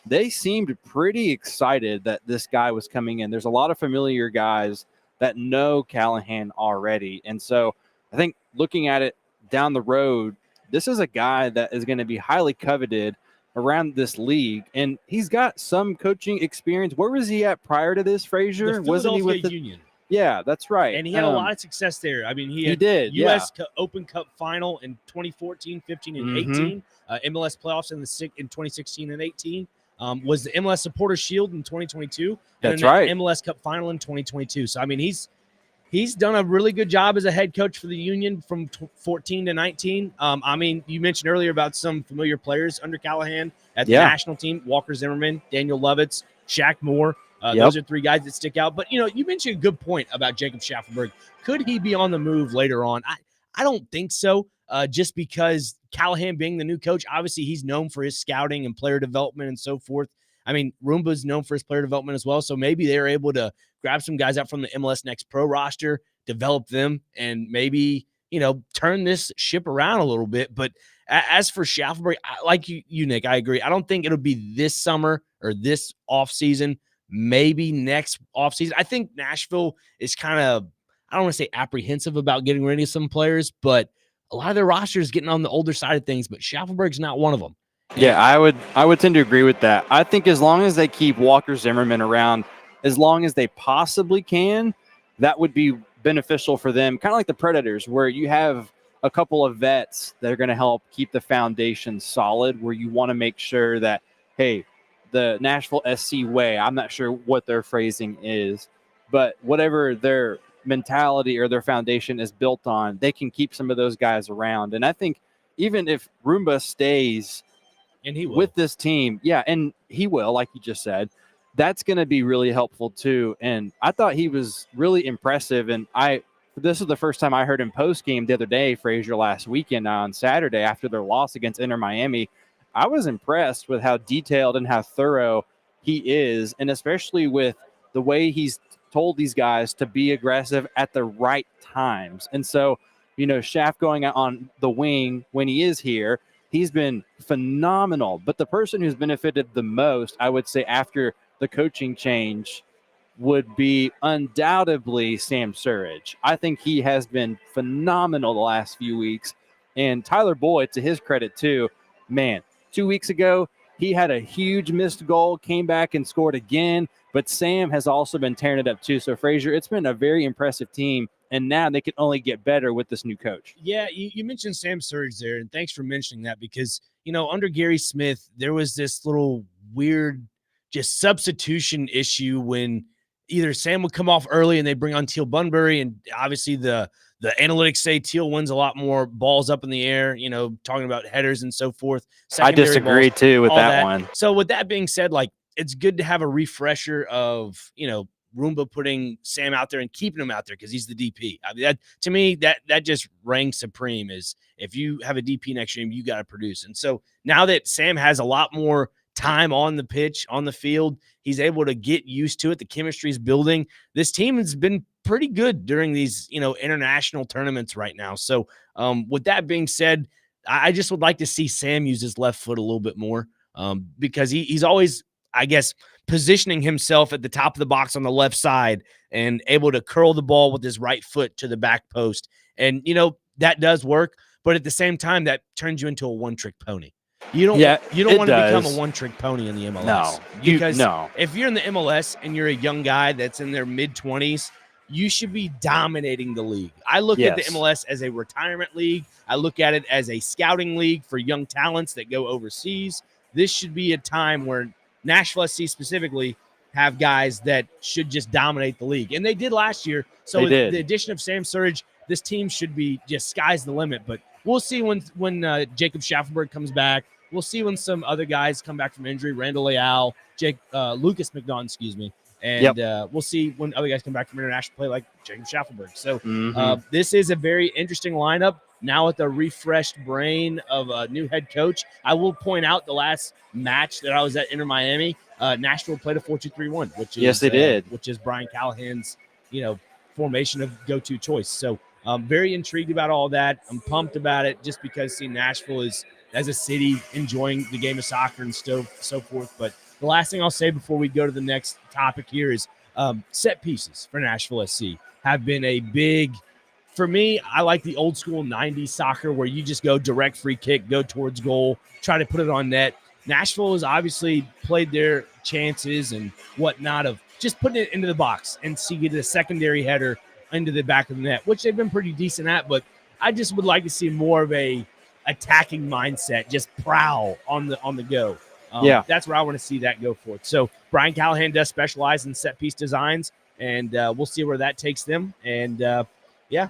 they seemed pretty excited that this guy was coming in. There's a lot of familiar guys that know Callahan already. And so I think looking at it down the road, this is a guy that is going to be highly coveted around this league. And he's got some coaching experience. Where was he at prior to this, Frazier? Wasn't he with the Union? Yeah, that's right. And he had a lot of success there. I mean, he did. U.S. Open Cup final in 2014, 15, and Mhm. 18. MLS playoffs in 2016 and 18. Was the MLS Supporter Shield in 2022. And That's then right. the MLS Cup final in 2022. So, I mean, he's done a really good job as a head coach for the Union from 14 to 19. I mean, you mentioned earlier about some familiar players under Callahan at the national team: Walker Zimmerman, Daniel Lovitz, Shaq Moore. Those are three guys that stick out. But, you mentioned a good point about Jacob Schaffelberg. Could he be on the move later on? I don't think so, just because Callahan being the new coach, obviously he's known for his scouting and player development and so forth. I mean, Roomba's known for his player development as well. So maybe they're able to grab some guys out from the MLS Next Pro roster, develop them, and maybe, turn this ship around a little bit. But as for Schaffelberg, like you, Nick, I agree. I don't think it'll be this summer or this offseason. Maybe next offseason. I think Nashville is kind of, I don't want to say apprehensive about getting rid of some players, but a lot of their roster is getting on the older side of things, but Schaffelberg's not one of them. Yeah, I would tend to agree with that. I think as long as they keep Walker Zimmerman around, as long as they possibly can, that would be beneficial for them. Kind of like the Predators, where you have a couple of vets that are going to help keep the foundation solid, where you want to make sure that, hey, the Nashville SC way, I'm not sure what their phrasing is, but whatever their mentality or their foundation is built on, they can keep some of those guys around. And I think even if Roomba stays and he will with this team, and he will, like you just said, that's going to be really helpful too. And I thought he was really impressive. And this was the first time I heard him post game the other day, Frazier, last weekend on Saturday after their loss against Inter Miami. I was impressed with how detailed and how thorough he is, and especially with the way he's told these guys to be aggressive at the right times. And so, Shaft going out on the wing when he is here, he's been phenomenal. But the person who's benefited the most, I would say, after the coaching change would be undoubtedly Sam Surridge. I think he has been phenomenal the last few weeks. And Tyler Boyd, to his credit too, man, 2 weeks ago, he had a huge missed goal, came back and scored again. But Sam has also been tearing it up too. So, Frazier, it's been a very impressive team. And now they can only get better with this new coach. Yeah, you mentioned Sam Surridge there, and thanks for mentioning that because, under Gary Smith, there was this little weird just substitution issue when either Sam would come off early and they bring on Teal Bunbury, and obviously the analytics say Teal wins a lot more balls up in the air, talking about headers and so forth. I disagree too with that one. So with that being said, it's good to have a refresher of, Roomba putting Sam out there and keeping him out there because he's the DP. I mean, that to me, that just ranks supreme is if you have a DP next to him, you got to produce. And so now that Sam has a lot more time on the pitch, on the field, he's able to get used to it. The chemistry is building. This team has been pretty good during these, international tournaments right now. So with that being said, I just would like to see Sam use his left foot a little bit more because he's always, I guess, positioning himself at the top of the box on the left side and able to curl the ball with his right foot to the back post. And, that does work. But at the same time, that turns you into a one-trick pony. You don't want to become a one-trick pony in the MLS. No, because if you're in the MLS and you're a young guy that's in their mid-20s, you should be dominating the league. I look at the MLS as a retirement league. I look at it as a scouting league for young talents that go overseas. This should be a time where Nashville SC specifically have guys that should just dominate the league. And they did last year. So with the addition of Sam Surridge, this team should be just sky's the limit. But we'll see when Jacob Schaffelberg comes back. We'll see when some other guys come back from injury, Randall Leal, Lucas McDonald, excuse me. And we'll see when other guys come back from international play like Jacob Schaffelberg. So this is a very interesting lineup now with a refreshed brain of a new head coach. I will point out the last match that I was at Inter Miami, Nashville played a 4-2-3-1, which is they did, which is Brian Callahan's formation of go-to choice. So I'm very intrigued about all that. I'm pumped about it just because seeing Nashville is as a city enjoying the game of soccer and so forth. But the last thing I'll say before we go to the next topic here is set pieces for Nashville SC have been a big, for me, I like the old school 90s soccer where you just go direct free kick, go towards goal, try to put it on net. Nashville has obviously played their chances and whatnot of just putting it into the box and see the secondary header into the back of the net, which they've been pretty decent at. But I just would like to see more of a attacking mindset, just prowl on the go. That's where I want to see that go forth. So Brian Callahan does specialize in set piece designs, and we'll see where that takes them. And Nick,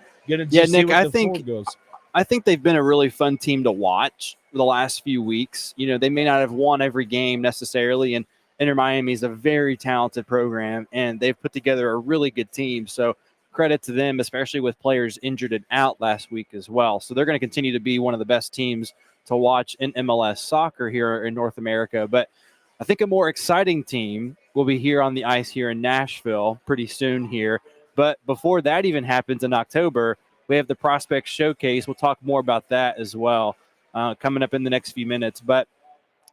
I think they've been a really fun team to watch the last few weeks. They may not have won every game necessarily, and Inter Miami is a very talented program, and they've put together a really good team. So credit to them, especially with players injured and out last week as well. So they're going to continue to be one of the best teams to watch in MLS soccer here in North America. But I think a more exciting team will be here on the ice here in Nashville pretty soon here. But before that even happens in October, we have the Prospect Showcase. We'll talk more about that as well coming up in the next few minutes. But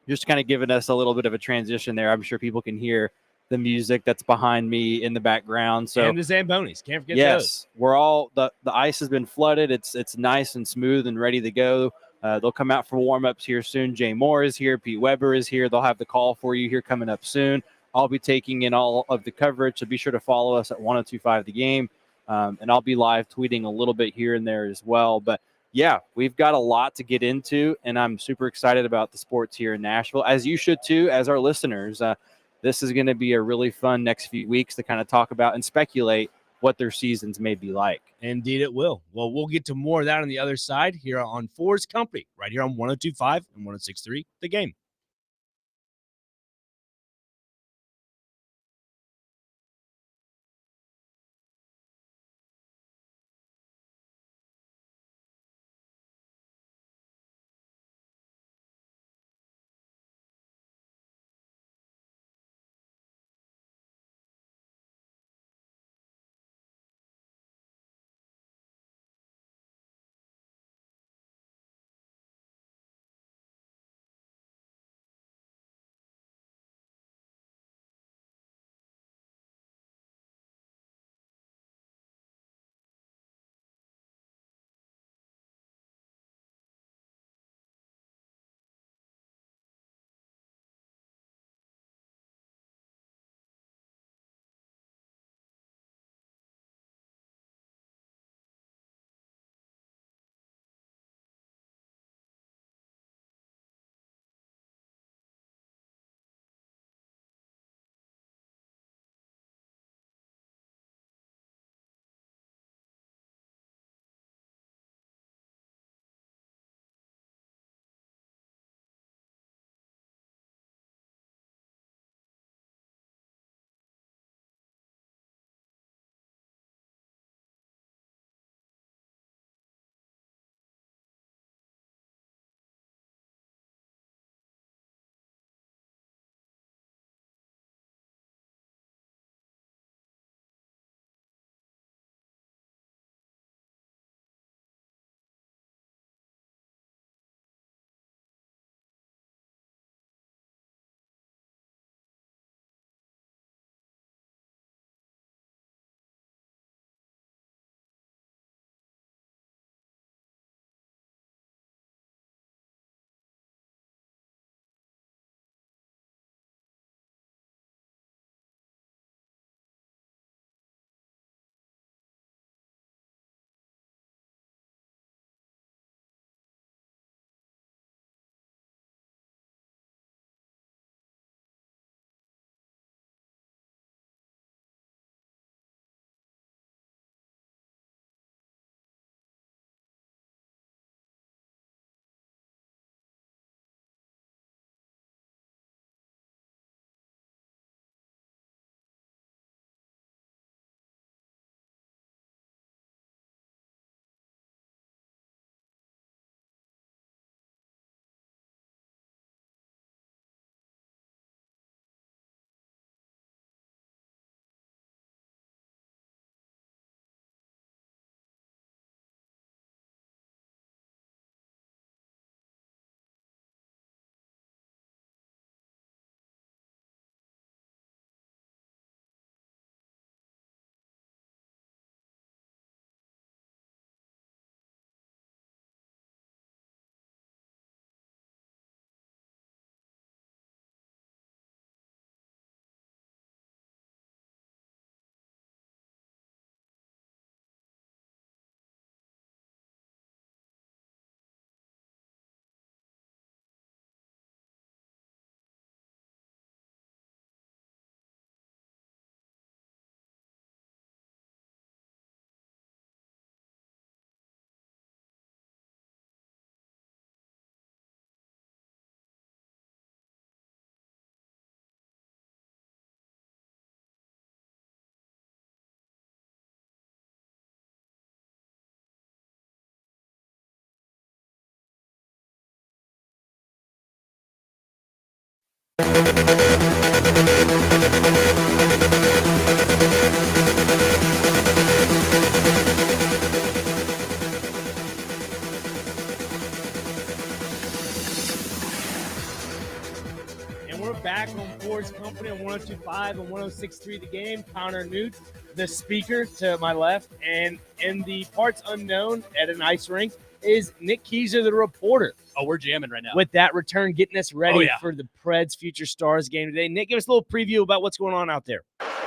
just kind of giving us a little bit of a transition there. I'm sure people can hear the music that's behind me in the background. So and the Zambonis, can't forget those. Yes, we're all the ice has been flooded. It's nice and smooth and ready to go. They'll come out for warm-ups here soon. Jay Moore is here. Pete Weber is here. They'll have the call for you here coming up soon. I'll be taking in all of the coverage, so be sure to follow us at 1025 The Game. And I'll be live tweeting a little bit here and there as well. But, yeah, we've got a lot to get into, and I'm super excited about the sports here in Nashville, as you should too, as our listeners. This is going to be a really fun next few weeks to kind of talk about and speculate what their seasons may be like. Indeed, it will. Well, we'll get to more of that on the other side here on 4's Company, right here on 1025 and 1063 The Game. And we're back on 4's Company on 102.5 and 106.3 The Game. Connor Newt, the speaker to my left, and in the parts unknown at an ice rink is Nick Keyser, the reporter. Oh, we're jamming right now. With that return, getting us ready for the Preds Future Stars game today. Nick, give us a little preview about what's going on out there.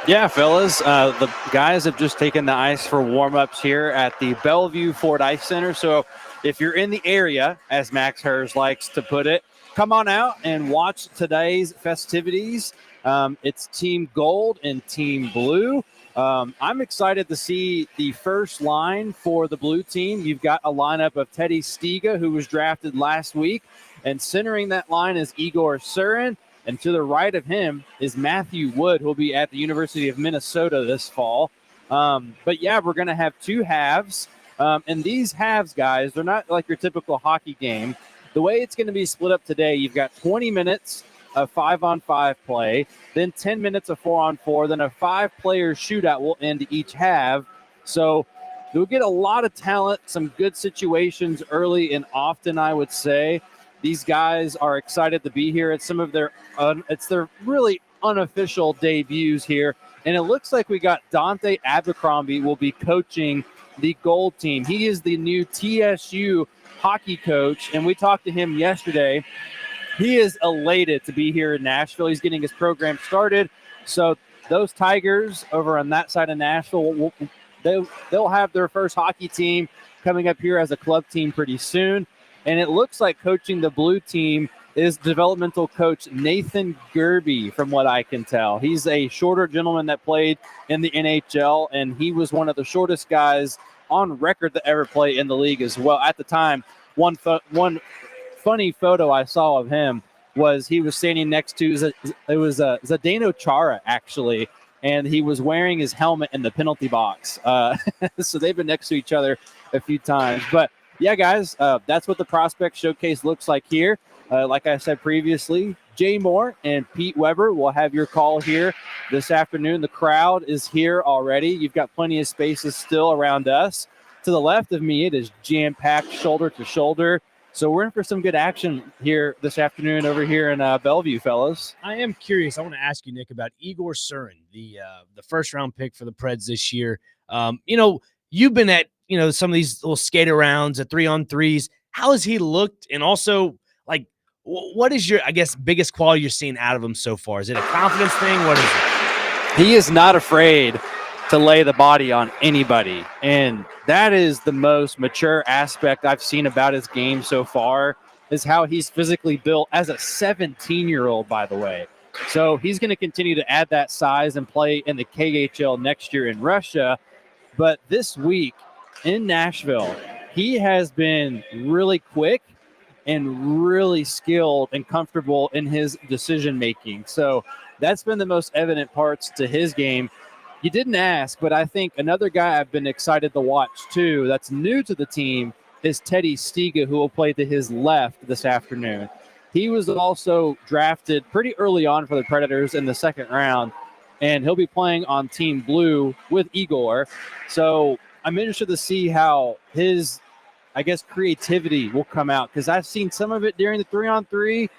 Yeah, fellas, the guys have just taken the ice for warm-ups here at the Bellevue Ford Ice Center. So if you're in the area, as Max Hers likes to put it, come on out and watch today's festivities. It's Team Gold and Team Blue. I'm excited to see the first line for the blue team. You've got a lineup of Teddy Stiga, who was drafted last week, and centering that line is Igor Surin. And to the right of him is Matthew Wood, who will be at the University of Minnesota this fall. But yeah, we're going to have two halves. And these halves, guys, they're not like your typical hockey game. The way it's going to be split up today, you've got 20 minutes of 5-on-5 play, then 10 minutes of 4-on-4, then a 5-player shootout will end each half. So you'll get a lot of talent, some good situations early and often, I would say. These guys are excited to be here. It's some of their it's their really unofficial debuts here. And it looks like we got Dante Abercrombie will be coaching the gold team. He is the new TSU hockey coach, and we talked to him yesterday. He is elated to be here in Nashville. He's getting his program started. So those Tigers over on that side of Nashville, they'll have their first hockey team coming up here as a club team pretty soon. And it looks like coaching the blue team is developmental coach Nathan Gerby, from what I can tell. He's a shorter gentleman that played in the NHL, and he was one of the shortest guys on record to ever play in the league as well. At the time, one funny photo I saw of him was he was standing next to Zdeno Chara, actually, and he was wearing his helmet in the penalty box. So they've been next to each other a few times. But yeah, guys, that's what the prospect showcase looks like here. Like I said previously, Jay Moore and Pete Weber will have your call here this afternoon. The crowd is here already. You've got plenty of spaces still around us. To the left of me, it is jam-packed shoulder to shoulder. So we're in for some good action here this afternoon over here in Bellevue, fellas. I am curious. I want to ask you, Nick, about Igor Surin, the first-round pick for the Preds this year. You've been at some of these little skater rounds at 3-on-3s. How has he looked? And also, like, what is your, I guess, biggest quality you're seeing out of him so far? Is it a confidence thing? What is it? He is not afraid to lay the body on anybody. And that is the most mature aspect I've seen about his game so far, is how he's physically built as a 17-year-old, by the way. So he's going to continue to add that size and play in the KHL next year in Russia. But this week in Nashville, he has been really quick and really skilled and comfortable in his decision-making. So that's been the most evident parts to his game. You didn't ask, but I think another guy I've been excited to watch too that's new to the team is Teddy Stiga, who will play to his left this afternoon. He was also drafted pretty early on for the Predators in the second round, and he'll be playing on Team Blue with Igor. So I'm interested to see how his, I guess, creativity will come out, because I've seen some of it during the 3-on-3,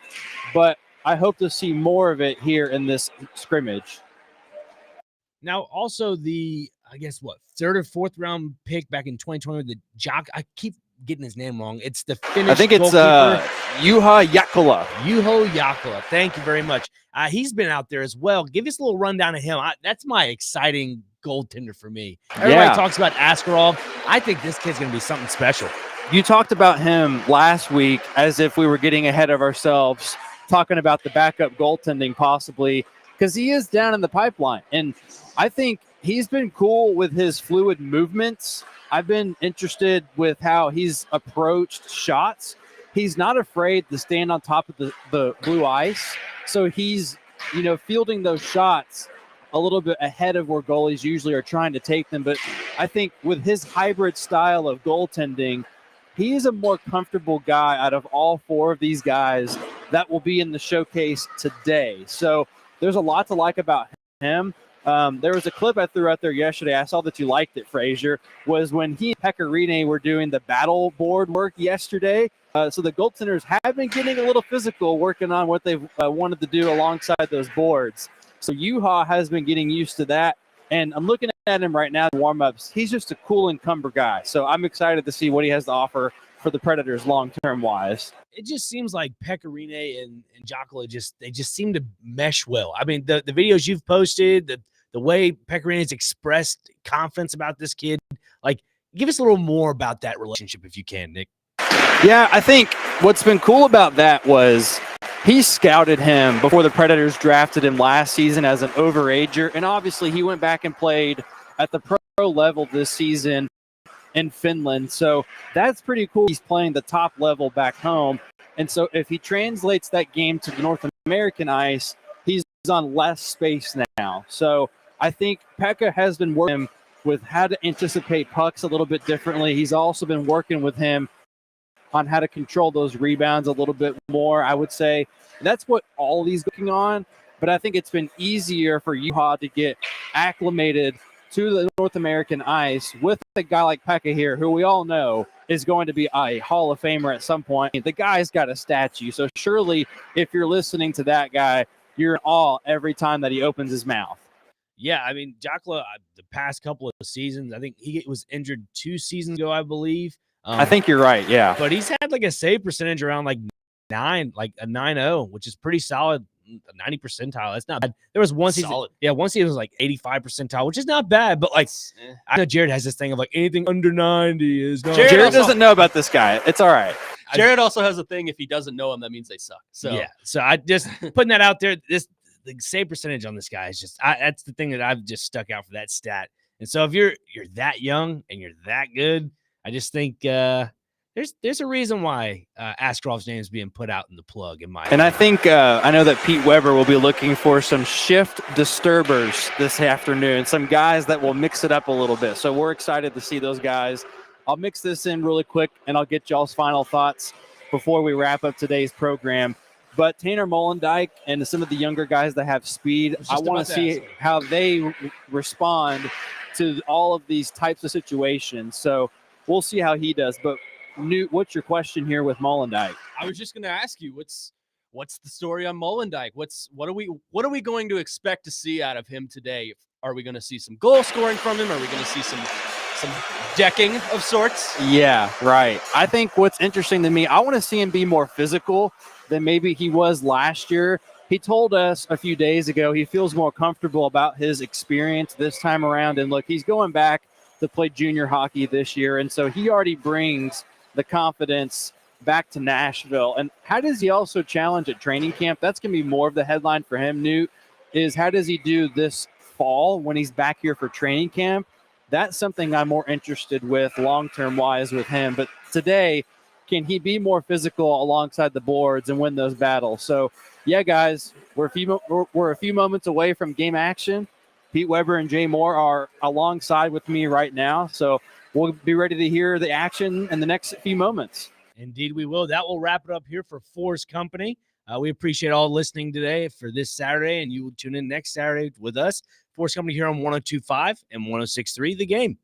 but I hope to see more of it here in this scrimmage. Now, also the, I guess, third or fourth round pick back in 2020 with the Jock. I keep getting his name wrong. It's the Finnish. I think it's Juha Jakkola. Juho Jakkola. Thank you very much. He's been out there as well. Give us a little rundown of him. That's my exciting goaltender for me. Everybody talks about Askarov. I think this kid's going to be something special. You talked about him last week as if we were getting ahead of ourselves, talking about the backup goaltending possibly, because he is down in the pipeline. And I think he's been cool with his fluid movements. I've been interested with how he's approached shots. He's not afraid to stand on top of the blue ice. So he's, fielding those shots a little bit ahead of where goalies usually are trying to take them. But I think with his hybrid style of goaltending, he is a more comfortable guy out of all four of these guys that will be in the showcase today. So there's a lot to like about him. There was a clip I threw out there yesterday. I saw that you liked it, Frazier, was when he and Pecorine were doing the battle board work yesterday. So the goaltenders have been getting a little physical, working on what they've wanted to do alongside those boards. So Yuha has been getting used to that. And I'm looking at him right now in warm-ups. He's just a cool encumber guy. So I'm excited to see what he has to offer for the Predators long-term wise. It just seems like Pecorine and Jokela they just seem to mesh well. I mean, the videos you've posted, the way Pecorine has expressed confidence about this kid, like, give us a little more about that relationship if you can, Nick. Yeah, I think what's been cool about that was he scouted him before the Predators drafted him last season as an overager, and obviously he went back and played at the pro level this season in Finland. So that's pretty cool. He's playing the top level back home. And so if he translates that game to the North American ice, he's on less space now. So I think Pekka has been working with how to anticipate pucks a little bit differently. He's also been working with him on how to control those rebounds a little bit more, I would say. That's what all he's looking on. But I think it's been easier for Juha to get acclimated to the North American ice with a guy like Pekka here, who we all know is going to be a Hall of Famer at some point. The guy's got a statue. So surely if you're listening to that guy, you're in awe every time that he opens his mouth. Yeah, I mean, Jokela, the past couple of seasons, I think he was injured 2 seasons ago, I believe. I think you're right, yeah. But he's had like a save percentage around like 9.0, which is pretty solid. 90 percentile. That's not bad. There was one season. Solid. Yeah, one season was like 85 percentile, which is not bad. But like, I know Jared has this thing of like anything under 90 is not. Jared doesn't know about this guy. It's all right. Jared also has a thing. If he doesn't know him, that means they suck. So yeah. So I just putting that out there. The save percentage on this guy is just that's the thing that I've just stuck out for that stat. And so if you're that young and you're that good, I just think there's a reason why Askarov's name is being put out in the plug in my. And I think I know that Pete Weber will be looking for some shift disturbers this afternoon, some guys that will mix it up a little bit. So we're excited to see those guys. I'll mix this in really quick, and I'll get y'all's final thoughts before we wrap up today's program. But Tanner Molendyk and some of the younger guys that have speed, I want to see how they respond to all of these types of situations. So we'll see how he does. But Newt, what's your question here with Molendyk? I was just going to ask you, what's the story on Molendyk? What are we going to expect to see out of him today? Are we going to see some goal scoring from him? Are we going to see some decking of sorts? Yeah, right. I think what's interesting to me, I want to see him be more physical than maybe he was last year. He told us a few days ago he feels more comfortable about his experience this time around. And look, he's going back to play junior hockey this year. And so he already brings the confidence back to Nashville. And how does he also challenge at training camp? That's going to be more of the headline for him, Newt, is how does he do this fall when he's back here for training camp? That's something I'm more interested with long-term wise with him. But today, can he be more physical alongside the boards and win those battles? So, yeah, guys, we're a few moments away from game action. Pete Weber and Jay Moore are alongside with me right now. So we'll be ready to hear the action in the next few moments. Indeed, we will. That will wrap it up here for 4's Company. We appreciate all listening today for this Saturday, and you will tune in next Saturday with us. 4's Company here on 102.5 and 106.3 The Game.